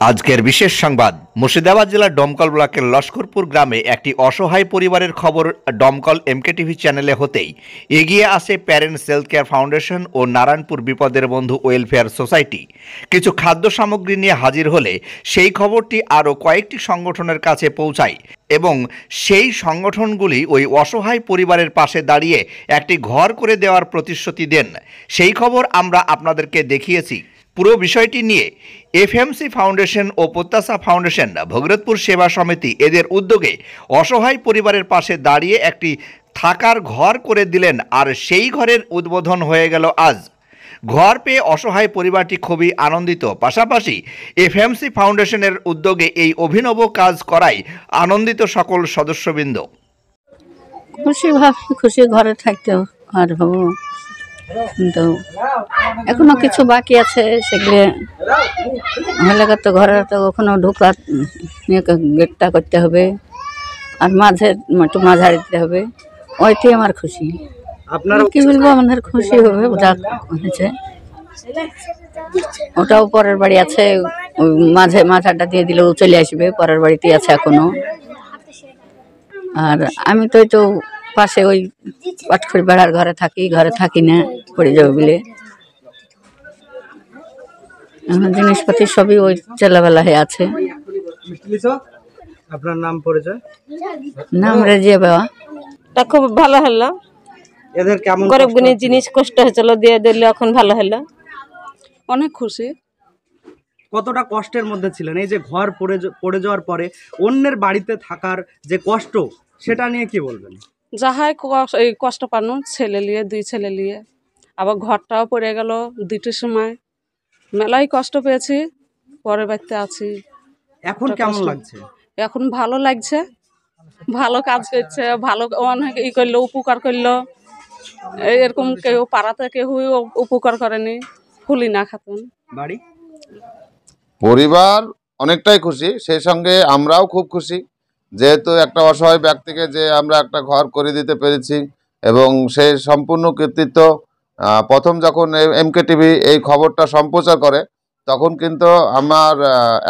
আজকের বিশেষ সংবাদ মুর্শিদাবাদ জেলার ডোমকল ব্লকের লস্করপুর গ্রামে একটি অসহায় পরিবারের খবর ডোমকল এমকেটিভি চ্যানেলে হতেই এগিয়ে আসে প্যারেন্টস হেলথ কেয়ার ফাউন্ডেশন ও নারায়ণপুর বিপদের বন্ধু ওয়েলফেয়ার সোসাইটি। কিছু খাদ্য সামগ্রী নিয়ে হাজির হলে সেই খবরটি আরও কয়েকটি সংগঠনের কাছে পৌঁছায় এবং সেই সংগঠনগুলি ওই অসহায় পরিবারের পাশে দাঁড়িয়ে একটি ঘর করে দেওয়ার প্রতিশ্রুতি দেন। সেই খবর আমরা আপনাদেরকে দেখিয়েছি। পুরো বিষয়টি নিয়ে এফএমসি ফাউন্ডেশন ও প্রত্যাশা ফাউন্ডেশন, ভগীরথপুর সেবা সমিতি এদের উদ্যোগে অসহায় পরিবারের পাশে দাঁড়িয়ে একটি থাকার ঘর করে দিলেন, আর সেই ঘরের উদ্বোধন হয়ে গেল আজ। ঘর পেয়ে অসহায় পরিবারটি খুবই আনন্দিত। পাশাপাশি এফএমসি ফাউন্ডেশনের উদ্যোগে এই অভিনব কাজ করায় আনন্দিত সকল সদস্যবৃন্দ। খুশি ঘরে থাকতে আর হবো, কিন্তু এখনো কিছু বাকি আছে, সেগুলো এলাকার তো ঘরে তো ওখানে ঢোকার গেটটা করতে হবে, আর মাঝে একটু মাঝারি দিতে হবে। ওইটাই আমার খুশি। আপনারা কি বলবো, আমাদের খুশি হবে যা হয়েছে। ওটাও পরের বাড়ি আছে, মাঝে মাঝারটা দিয়ে দিলেও চলে আসবে, পরের বাড়িতেই আছে এখনো। আর আমি তো এই তো পাশে ওই পাটখড়ি বেড়ার ঘরে থাকি না, পড়ে যাবে বলে। এখন জিনিসপাতি সবই ওই চেলাবেলা হয়ে আছে। আপনার নাম পরিচয়? নাম রেজিয়া বাবা। তা খুব ভালো হলো। এদের কেমন গরিব গুনি জিনিস কষ্ট হয়েছিল, দিয়ে দিলে এখন ভালো হলো, অনেক খুশি। কতটা কষ্টের মধ্যে ছিলেন? এই যে ঘর পড়ে যাওয়ার পরে অন্যের বাড়িতে থাকার যে কষ্ট, সেটা নিয়ে কি বলবেন? যাহাই এই কষ্ট পানো, ছেলে নিয়ে, 2 ছেলে নিয়ে, আবার ঘরটাও পড়ে গেল 2টির সময়। মেলাই কষ্ট পেয়েছি, পরের বাড়িতে আছি। এখন কেমন লাগছে? এখন ভালো লাগছে, ভালো কাজ করছে, ভালো অনেক ই করলো, উপকার করলো। এরকম কেউ পাড়াতে কেউ উপকার করেনি। ফুলিনা খাতুন বাড়ি পরিবার অনেকটাই খুশি, সেই সঙ্গে আমরাও খুব খুশি, যেহেতু একটা অসহায় ব্যক্তিকে যে আমরা একটা ঘর করে দিতে পেরেছি। এবং সেই সম্পূর্ণ কৃতিত্ব প্রথম যখন এমকেটিভি এই খবরটা সম্প্রচার করে, তখন কিন্তু আমার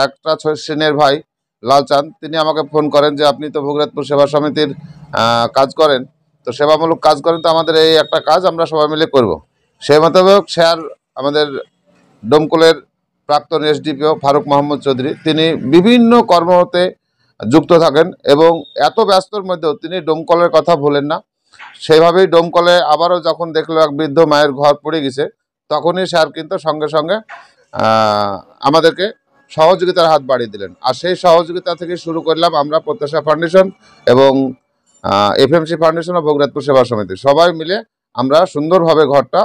একটা শ্রেণীর ভাই লালচাঁদ, তিনি আমাকে ফোন করেন যে আপনি তো ভগীরথপুর সেবা সমিতির কাজ করেন, তো সেবামূলক কাজ করেন, তো আমাদের এই একটা কাজ আমরা সবাই মিলে করব। সেই মোতাবেক স্যার, আমাদের ডোমকলের প্রাক্তন এসডিপিও ফারুক মোহাম্মদ চৌধুরী, তিনি বিভিন্ন কর্মতে যুক্ত থাকেন এবং এত ব্যস্তর মধ্যেও তিনি ডোমকলের কথা ভোলেন না। সেইভাবেই ডোমকলে আবারও যখন দেখলো এক বৃদ্ধ মায়ের ঘর পড়ে গেছে, তখনই স্যার কিন্তু সঙ্গে সঙ্গে আমাদেরকে সহযোগিতার হাত বাড়িয়ে দিলেন। আর সেই সহযোগিতা থেকে শুরু করলাম আমরা প্রত্যাশা ফাউন্ডেশন এবং এফএমসি ফাউন্ডেশন ও ভগীরথপুর সেবা সমিতি সবাই মিলে আমরা সুন্দরভাবে ঘরটা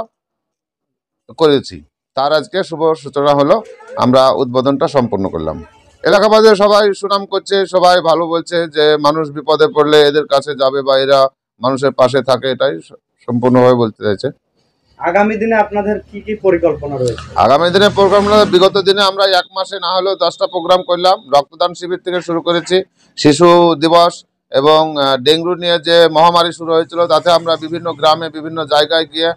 করেছি। তার আজকে শুভ সূচনা হলো, আমরা উদ্বোধনটা সম্পন্ন করলাম। এলাকাবাসী সবাই সুনাম করছে, সবাই ভালো বলছে যে মানুষ বিপদে পড়লে এদের কাছে যাবে বা এরা মানুষের পাশে থাকে, এটাই সম্পূর্ণভাবে বলতে চাইছে। আগামী দিনে আপনাদের কি কি পরিকল্পনা রয়েছে? আগামী দিনে পরিকল্পনা, বিগত দিনে আমরা 1 মাসে না হলেও 10টা প্রোগ্রাম করলাম। রক্তদান শিবির থেকে শুরু করেছি, শিশু দিবস এবং ডেঙ্গু নিয়ে যে মহামারী শুরু হয়েছিল, তাতে আমরা বিভিন্ন গ্রামে বিভিন্ন জায়গায় গিয়ে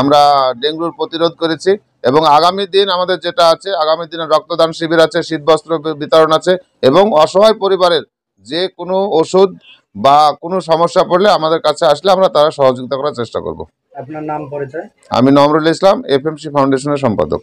আমরা ডেঙ্গুর প্রতিরোধ করেছি। এবং আগামী দিন আমাদের যেটা আছে, আগামী দিনে রক্তদান শিবির আছে, শীতবস্ত্র বিতরণ আছে, এবং অসহায় পরিবারের যে কোনো ওষুধ বা কোনো সমস্যা পড়লে আমাদের কাছে আসলে আমরা তারা সহযোগিতা করার চেষ্টা করব। আপনার নাম পরিচয়? আমি নমরুল ইসলাম, এফএমসি ফাউন্ডেশনের সম্পাদক।